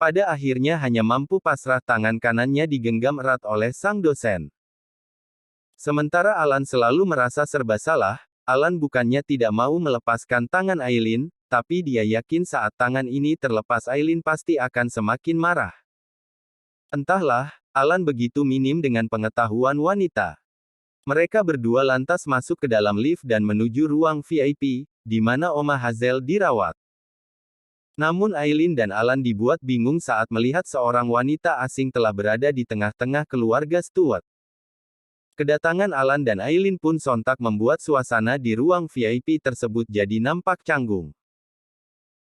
Pada akhirnya hanya mampu pasrah, tangan kanannya digenggam erat oleh sang dosen. Sementara Alan selalu merasa serba salah, Alan bukannya tidak mau melepaskan tangan Aileen, tapi dia yakin saat tangan ini terlepas Aileen pasti akan semakin marah. Entahlah, Alan begitu minim dengan pengetahuan wanita. Mereka berdua lantas masuk ke dalam lift dan menuju ruang VIP, di mana Oma Hazel dirawat. Namun Aileen dan Alan dibuat bingung saat melihat seorang wanita asing telah berada di tengah-tengah keluarga Stewart. Kedatangan Alan dan Aileen pun sontak membuat suasana di ruang VIP tersebut jadi nampak canggung.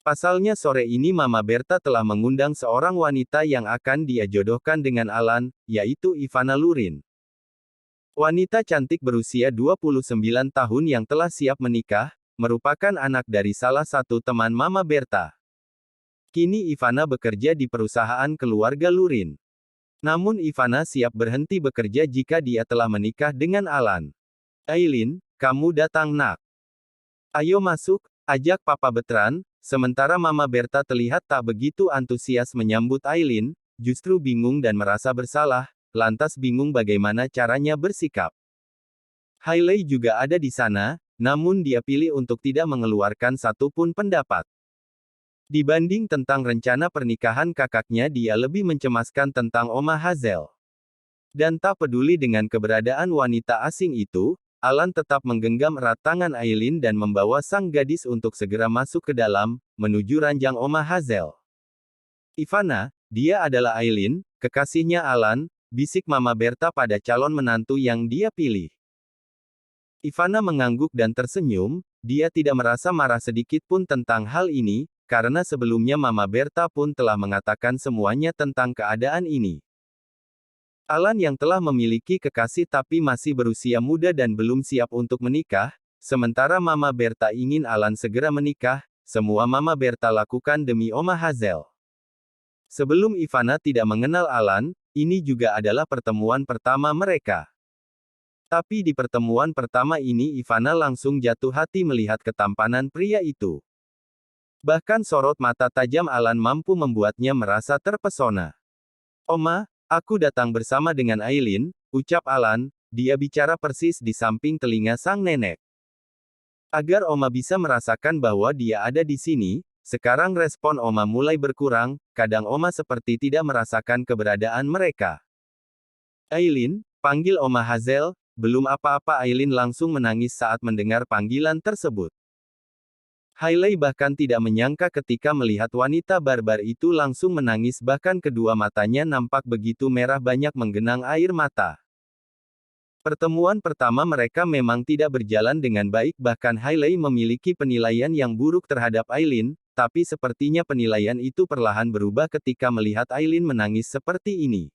Pasalnya sore ini Mama Berta telah mengundang seorang wanita yang akan dia jodohkan dengan Alan, yaitu Ivana Lurin. Wanita cantik berusia 29 tahun yang telah siap menikah, merupakan anak dari salah satu teman Mama Berta. Kini Ivana bekerja di perusahaan keluarga Lurin. Namun Ivana siap berhenti bekerja jika dia telah menikah dengan Alan. Aileen, kamu datang nak. Ayo masuk, ajak Papa Bertrand. Sementara Mama Berta terlihat tak begitu antusias menyambut Aileen, justru bingung dan merasa bersalah, lantas bingung bagaimana caranya bersikap. Hailey juga ada di sana, namun dia pilih untuk tidak mengeluarkan satupun pendapat. Dibanding tentang rencana pernikahan kakaknya, dia lebih mencemaskan tentang Oma Hazel. Dan tak peduli dengan keberadaan wanita asing itu, Alan tetap menggenggam erat tangan Aileen dan membawa sang gadis untuk segera masuk ke dalam, menuju ranjang Oma Hazel. Ivana, dia adalah Aileen, kekasihnya Alan, bisik Mama Berta pada calon menantu yang dia pilih. Ivana mengangguk dan tersenyum, dia tidak merasa marah sedikit pun tentang hal ini, karena sebelumnya Mama Berta pun telah mengatakan semuanya tentang keadaan ini. Alan yang telah memiliki kekasih tapi masih berusia muda dan belum siap untuk menikah, sementara Mama Berta ingin Alan segera menikah, semua Mama Berta lakukan demi Oma Hazel. Sebelum Ivana tidak mengenal Alan, ini juga adalah pertemuan pertama mereka. Tapi di pertemuan pertama ini Ivana langsung jatuh hati melihat ketampanan pria itu. Bahkan sorot mata tajam Alan mampu membuatnya merasa terpesona. Oma, aku datang bersama dengan Aileen, ucap Alan, dia bicara persis di samping telinga sang nenek. Agar Oma bisa merasakan bahwa dia ada di sini, sekarang respon Oma mulai berkurang, kadang Oma seperti tidak merasakan keberadaan mereka. Aileen, panggil Oma Hazel. Belum apa-apa Aileen langsung menangis saat mendengar panggilan tersebut. Hailey bahkan tidak menyangka ketika melihat wanita barbar itu langsung menangis, bahkan kedua matanya nampak begitu merah, banyak menggenang air mata. Pertemuan pertama mereka memang tidak berjalan dengan baik, bahkan Hailey memiliki penilaian yang buruk terhadap Aileen, tapi sepertinya penilaian itu perlahan berubah ketika melihat Aileen menangis seperti ini.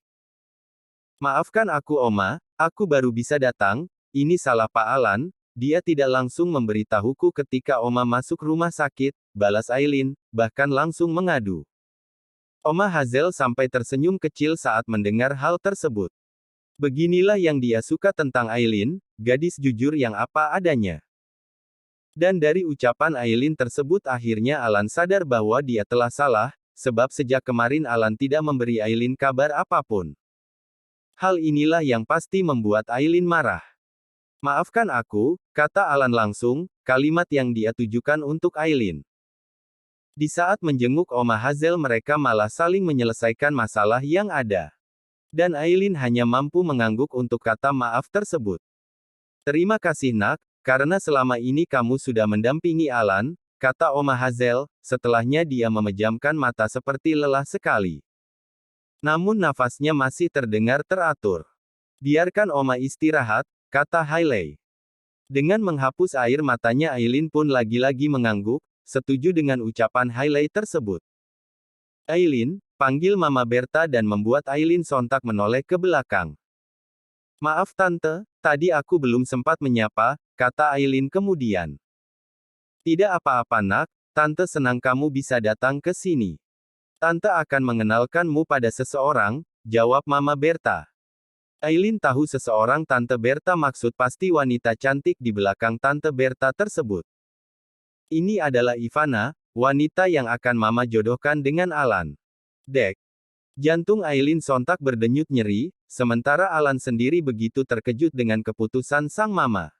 Maafkan aku Oma, aku baru bisa datang, ini salah Pak Alan. Dia tidak langsung memberitahuku ketika Oma masuk rumah sakit, balas Aileen, bahkan langsung mengadu. Oma Hazel sampai tersenyum kecil saat mendengar hal tersebut. Beginilah yang dia suka tentang Aileen, gadis jujur yang apa adanya. Dan dari ucapan Aileen tersebut akhirnya Alan sadar bahwa dia telah salah, sebab sejak kemarin Alan tidak memberi Aileen kabar apapun. Hal inilah yang pasti membuat Aileen marah. Maafkan aku, kata Alan langsung, kalimat yang dia tujukan untuk Aileen. Di saat menjenguk Oma Hazel mereka malah saling menyelesaikan masalah yang ada. Dan Aileen hanya mampu mengangguk untuk kata maaf tersebut. Terima kasih nak, karena selama ini kamu sudah mendampingi Alan, kata Oma Hazel, setelahnya dia memejamkan mata seperti lelah sekali. Namun nafasnya masih terdengar teratur. Biarkan Oma istirahat, kata Hailey. Dengan menghapus air matanya Aileen pun lagi-lagi mengangguk, setuju dengan ucapan Hailey tersebut. Aileen, panggil Mama Berta dan membuat Aileen sontak menoleh ke belakang. Maaf Tante, tadi aku belum sempat menyapa, kata Aileen kemudian. Tidak apa-apa nak, Tante senang kamu bisa datang ke sini. Tante akan mengenalkanmu pada seseorang, jawab Mama Berta. Aileen tahu seseorang Tante Berta maksud pasti wanita cantik di belakang Tante Berta tersebut. Ini adalah Ivana, wanita yang akan Mama jodohkan dengan Alan. Dek. Jantung Aileen sontak berdenyut nyeri, sementara Alan sendiri begitu terkejut dengan keputusan sang mama.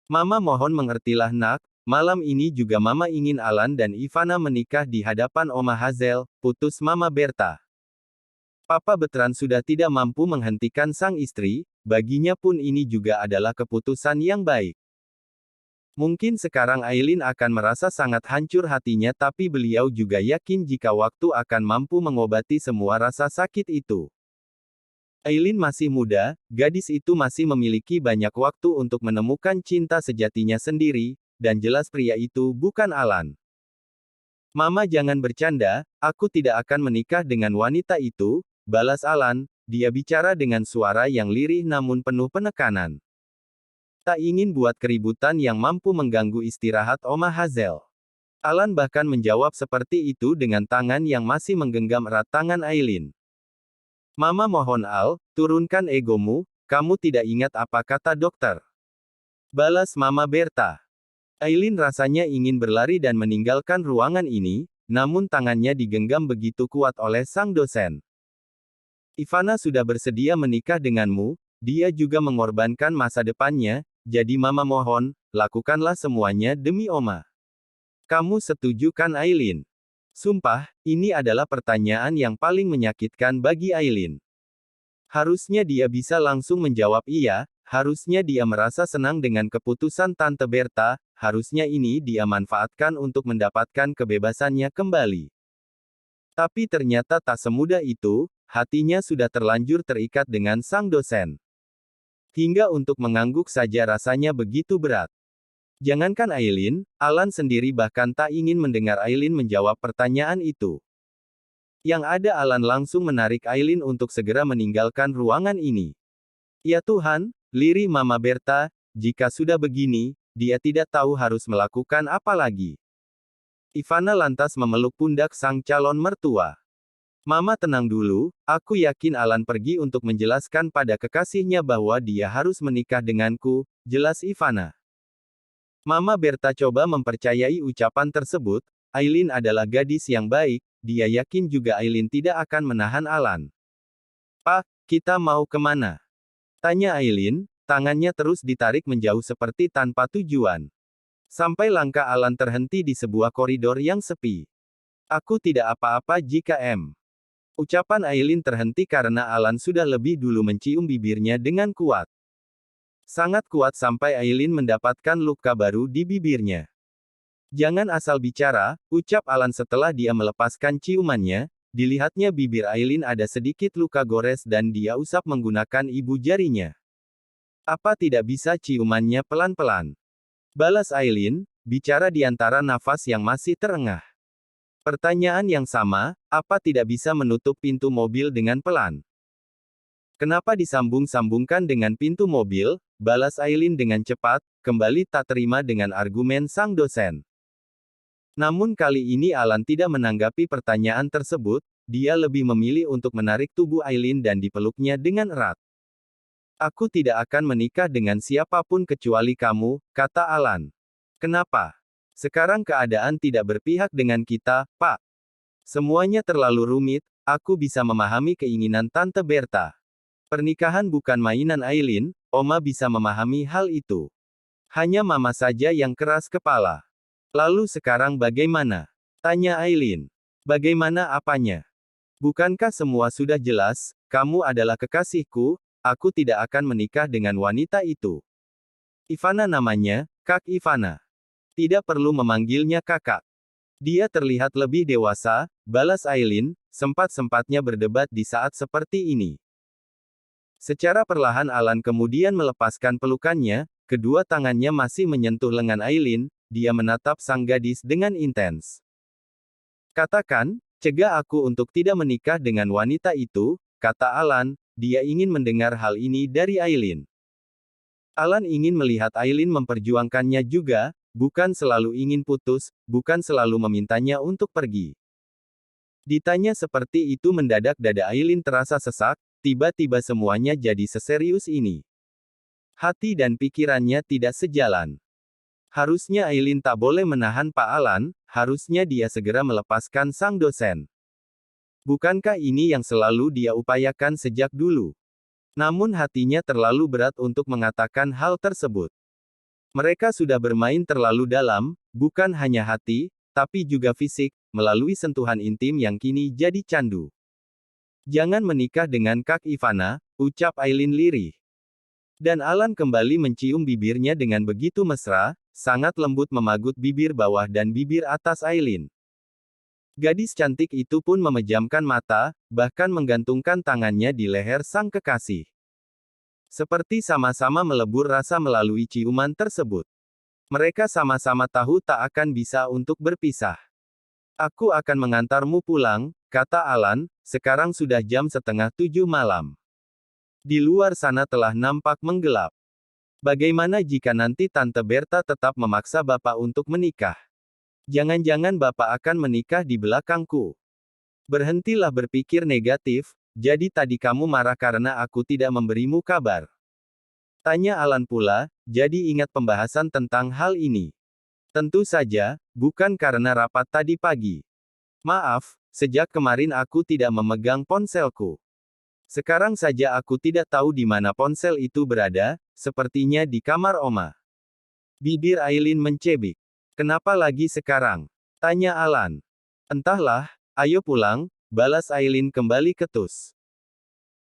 Mama mohon mengertilah nak, malam ini juga mama ingin Alan dan Ivana menikah di hadapan Oma Hazel, putus Mama Berta. Papa Bertrand sudah tidak mampu menghentikan sang istri, baginya pun ini juga adalah keputusan yang baik. Mungkin sekarang Aileen akan merasa sangat hancur hatinya tapi beliau juga yakin jika waktu akan mampu mengobati semua rasa sakit itu. Aileen masih muda, gadis itu masih memiliki banyak waktu untuk menemukan cinta sejatinya sendiri, dan jelas pria itu bukan Alan. Mama jangan bercanda, aku tidak akan menikah dengan wanita itu, balas Alan, dia bicara dengan suara yang lirih namun penuh penekanan. Tak ingin buat keributan yang mampu mengganggu istirahat Oma Hazel. Alan bahkan menjawab seperti itu dengan tangan yang masih menggenggam erat tangan Aileen. Mama mohon Al, turunkan egomu, kamu tidak ingat apa kata dokter. Balas Mama Berta. Aileen rasanya ingin berlari dan meninggalkan ruangan ini, namun tangannya digenggam begitu kuat oleh sang dosen. Ivana sudah bersedia menikah denganmu, dia juga mengorbankan masa depannya, jadi mama mohon, lakukanlah semuanya demi Oma. Kamu setuju kan Aileen? Sumpah, ini adalah pertanyaan yang paling menyakitkan bagi Aileen. Harusnya dia bisa langsung menjawab iya, harusnya dia merasa senang dengan keputusan Tante Berta, harusnya ini dia manfaatkan untuk mendapatkan kebebasannya kembali. Tapi ternyata tak semudah itu, hatinya sudah terlanjur terikat dengan sang dosen. Hingga untuk mengangguk saja rasanya begitu berat. Jangankan Aileen, Alan sendiri bahkan tak ingin mendengar Aileen menjawab pertanyaan itu. Yang ada Alan langsung menarik Aileen untuk segera meninggalkan ruangan ini. Ya Tuhan, lirih Mama Berta, jika sudah begini, dia tidak tahu harus melakukan apa lagi. Ivana lantas memeluk pundak sang calon mertua. Mama tenang dulu, aku yakin Alan pergi untuk menjelaskan pada kekasihnya bahwa dia harus menikah denganku, jelas Ivana. Mama Berta coba mempercayai ucapan tersebut, Aileen adalah gadis yang baik, dia yakin juga Aileen tidak akan menahan Alan. Pak, kita mau kemana? Tanya Aileen, tangannya terus ditarik menjauh seperti tanpa tujuan. Sampai langkah Alan terhenti di sebuah koridor yang sepi. Aku tidak apa-apa jika Ucapan Aileen terhenti karena Alan sudah lebih dulu mencium bibirnya dengan kuat. Sangat kuat sampai Aileen mendapatkan luka baru di bibirnya. Jangan asal bicara, ucap Alan setelah dia melepaskan ciumannya, dilihatnya bibir Aileen ada sedikit luka gores dan dia usap menggunakan ibu jarinya. Apa tidak bisa ciumannya pelan-pelan? Balas Aileen, bicara di antara nafas yang masih terengah. Pertanyaan yang sama, apa tidak bisa menutup pintu mobil dengan pelan? Kenapa disambung-sambungkan dengan pintu mobil? Balas Aileen dengan cepat, kembali tak terima dengan argumen sang dosen. Namun kali ini Alan tidak menanggapi pertanyaan tersebut, dia lebih memilih untuk menarik tubuh Aileen dan dipeluknya dengan erat. Aku tidak akan menikah dengan siapapun kecuali kamu, kata Alan. Kenapa? Sekarang keadaan tidak berpihak dengan kita, Pak. Semuanya terlalu rumit, aku bisa memahami keinginan Tante Berta. Pernikahan bukan mainan Aileen, Oma bisa memahami hal itu. Hanya Mama saja yang keras kepala. Lalu sekarang bagaimana? Tanya Aileen. Bagaimana apanya? Bukankah semua sudah jelas, kamu adalah kekasihku, aku tidak akan menikah dengan wanita itu. Ivana namanya, Kak Ivana. Tidak perlu memanggilnya kakak. Dia terlihat lebih dewasa, balas Aileen, sempat-sempatnya berdebat di saat seperti ini. Secara perlahan Alan kemudian melepaskan pelukannya, kedua tangannya masih menyentuh lengan Aileen, dia menatap sang gadis dengan intens. Katakan, cegah aku untuk tidak menikah dengan wanita itu, kata Alan, dia ingin mendengar hal ini dari Aileen. Alan ingin melihat Aileen memperjuangkannya juga, bukan selalu ingin putus, bukan selalu memintanya untuk pergi. Ditanya seperti itu mendadak dada Aileen terasa sesak, tiba-tiba semuanya jadi seserius ini. Hati dan pikirannya tidak sejalan. Harusnya Aileen tak boleh menahan Pak Alan, harusnya dia segera melepaskan sang dosen. Bukankah ini yang selalu dia upayakan sejak dulu? Namun hatinya terlalu berat untuk mengatakan hal tersebut. Mereka sudah bermain terlalu dalam, bukan hanya hati, tapi juga fisik, melalui sentuhan intim yang kini jadi candu. Jangan menikah dengan Kak Ivana, ucap Aileen lirih. Dan Alan kembali mencium bibirnya dengan begitu mesra, sangat lembut memagut bibir bawah dan bibir atas Aileen. Gadis cantik itu pun memejamkan mata, bahkan menggantungkan tangannya di leher sang kekasih. Seperti sama-sama melebur rasa melalui ciuman tersebut. Mereka sama-sama tahu tak akan bisa untuk berpisah. Aku akan mengantarmu pulang, kata Alan, sekarang sudah jam 6:30 malam. Di luar sana telah nampak menggelap. Bagaimana jika nanti Tante Berta tetap memaksa Bapak untuk menikah? Jangan-jangan Bapak akan menikah di belakangku. Berhentilah berpikir negatif, jadi tadi kamu marah karena aku tidak memberimu kabar. Tanya Alan pula, jadi ingat pembahasan tentang hal ini. Tentu saja, bukan karena rapat tadi pagi. Maaf, sejak kemarin aku tidak memegang ponselku. Sekarang saja aku tidak tahu di mana ponsel itu berada, sepertinya di kamar Oma. Bibir Aileen mencebik. Kenapa lagi sekarang? Tanya Alan. Entahlah, ayo pulang, balas Aileen kembali ketus.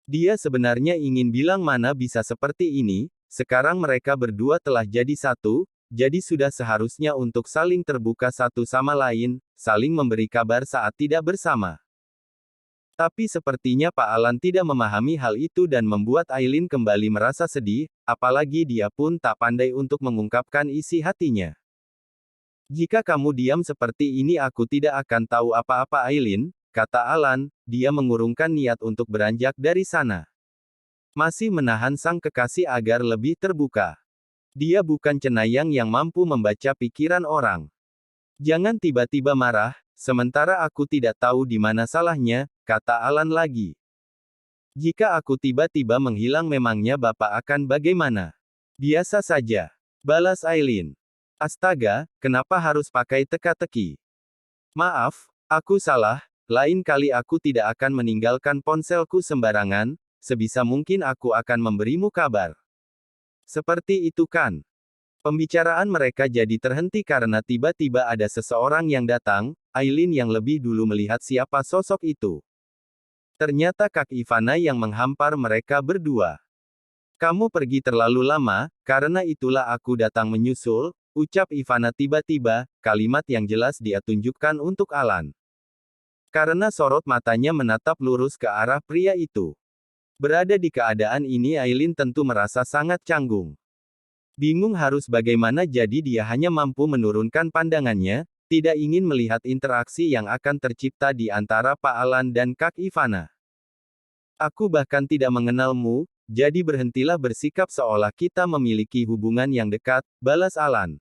Dia sebenarnya ingin bilang mana bisa seperti ini, sekarang mereka berdua telah jadi satu, jadi sudah seharusnya untuk saling terbuka satu sama lain, saling memberi kabar saat tidak bersama. Tapi sepertinya Pak Alan tidak memahami hal itu dan membuat Aileen kembali merasa sedih, apalagi dia pun tak pandai untuk mengungkapkan isi hatinya. Jika kamu diam seperti ini aku tidak akan tahu apa-apa Aileen, kata Alan, dia mengurungkan niat untuk beranjak dari sana. Masih menahan sang kekasih agar lebih terbuka. Dia bukan cenayang yang mampu membaca pikiran orang. Jangan tiba-tiba marah, sementara aku tidak tahu di mana salahnya, kata Alan lagi. Jika aku tiba-tiba menghilang memangnya Bapak akan bagaimana? Biasa saja. Balas Aileen. Astaga, kenapa harus pakai teka-teki? Maaf, aku salah, lain kali aku tidak akan meninggalkan ponselku sembarangan, sebisa mungkin aku akan memberimu kabar. Seperti itu kan? Pembicaraan mereka jadi terhenti karena tiba-tiba ada seseorang yang datang, Aileen yang lebih dulu melihat siapa sosok itu. Ternyata Kak Ivana yang menghampar mereka berdua. Kamu pergi terlalu lama, karena itulah aku datang menyusul, ucap Ivana tiba-tiba, kalimat yang jelas dia tunjukkan untuk Alan. Karena sorot matanya menatap lurus ke arah pria itu. Berada di keadaan ini Aileen tentu merasa sangat canggung. Bingung harus bagaimana jadi dia hanya mampu menurunkan pandangannya, tidak ingin melihat interaksi yang akan tercipta di antara Pak Alan dan Kak Ivana. Aku bahkan tidak mengenalmu, jadi berhentilah bersikap seolah kita memiliki hubungan yang dekat, balas Alan.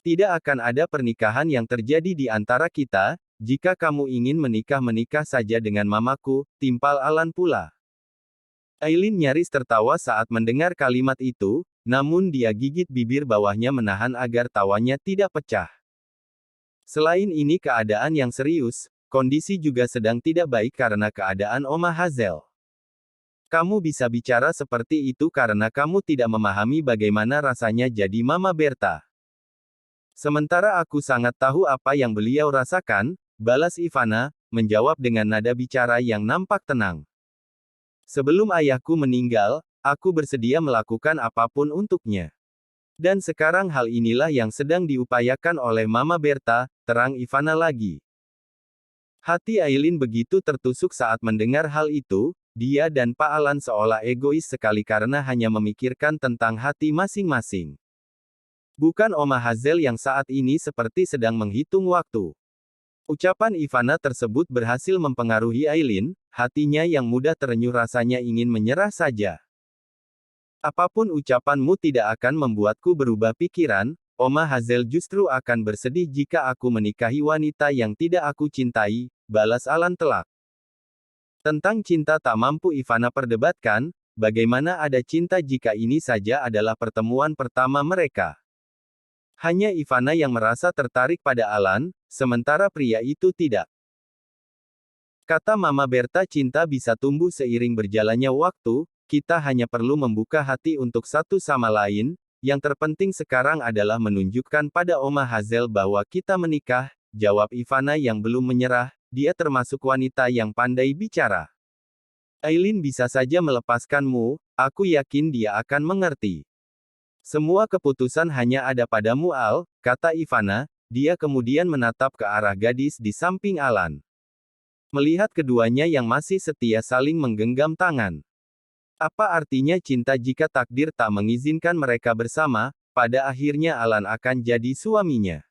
Tidak akan ada pernikahan yang terjadi di antara kita, jika kamu ingin menikah saja dengan mamaku, timpal Alan pula. Aileen nyaris tertawa saat mendengar kalimat itu, namun dia gigit bibir bawahnya menahan agar tawanya tidak pecah. Selain ini keadaan yang serius, kondisi juga sedang tidak baik karena keadaan Oma Hazel. Kamu bisa bicara seperti itu karena kamu tidak memahami bagaimana rasanya jadi Mama Berta. Sementara aku sangat tahu apa yang beliau rasakan, balas Ivana, menjawab dengan nada bicara yang nampak tenang. Sebelum ayahku meninggal, aku bersedia melakukan apapun untuknya. Dan sekarang hal inilah yang sedang diupayakan oleh Mama Berta, terang Ivana lagi. Hati Aileen begitu tertusuk saat mendengar hal itu, dia dan Pak Alan seolah egois sekali karena hanya memikirkan tentang hati masing-masing. Bukan Oma Hazel yang saat ini seperti sedang menghitung waktu. Ucapan Ivana tersebut berhasil mempengaruhi Aileen, hatinya yang mudah terenyuh rasanya ingin menyerah saja. Apapun ucapanmu tidak akan membuatku berubah pikiran, Oma Hazel justru akan bersedih jika aku menikahi wanita yang tidak aku cintai, balas Alan telak. Tentang cinta tak mampu Ivana perdebatkan, bagaimana ada cinta jika ini saja adalah pertemuan pertama mereka. Hanya Ivana yang merasa tertarik pada Alan, sementara pria itu tidak. Kata Mama Berta, cinta bisa tumbuh seiring berjalannya waktu, kita hanya perlu membuka hati untuk satu sama lain, yang terpenting sekarang adalah menunjukkan pada Oma Hazel bahwa kita menikah, jawab Ivana yang belum menyerah, dia termasuk wanita yang pandai bicara. Aileen bisa saja melepaskanmu, aku yakin dia akan mengerti. Semua keputusan hanya ada padamu Al, kata Ivana, dia kemudian menatap ke arah gadis di samping Alan. Melihat keduanya yang masih setia saling menggenggam tangan. Apa artinya cinta jika takdir tak mengizinkan mereka bersama, pada akhirnya Alan akan jadi suaminya.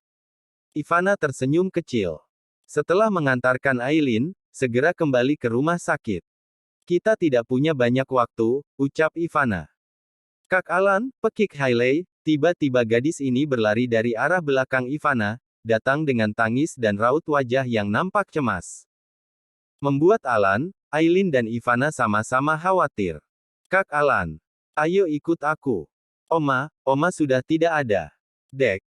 Ivana tersenyum kecil. Setelah mengantarkan Aileen, segera kembali ke rumah sakit. Kita tidak punya banyak waktu, ucap Ivana. Kak Alan, pekik Hailey, tiba-tiba gadis ini berlari dari arah belakang Ivana, datang dengan tangis dan raut wajah yang nampak cemas. Membuat Alan, Aileen dan Ivana sama-sama khawatir. Kak Alan, ayo ikut aku. Oma sudah tidak ada. Dek,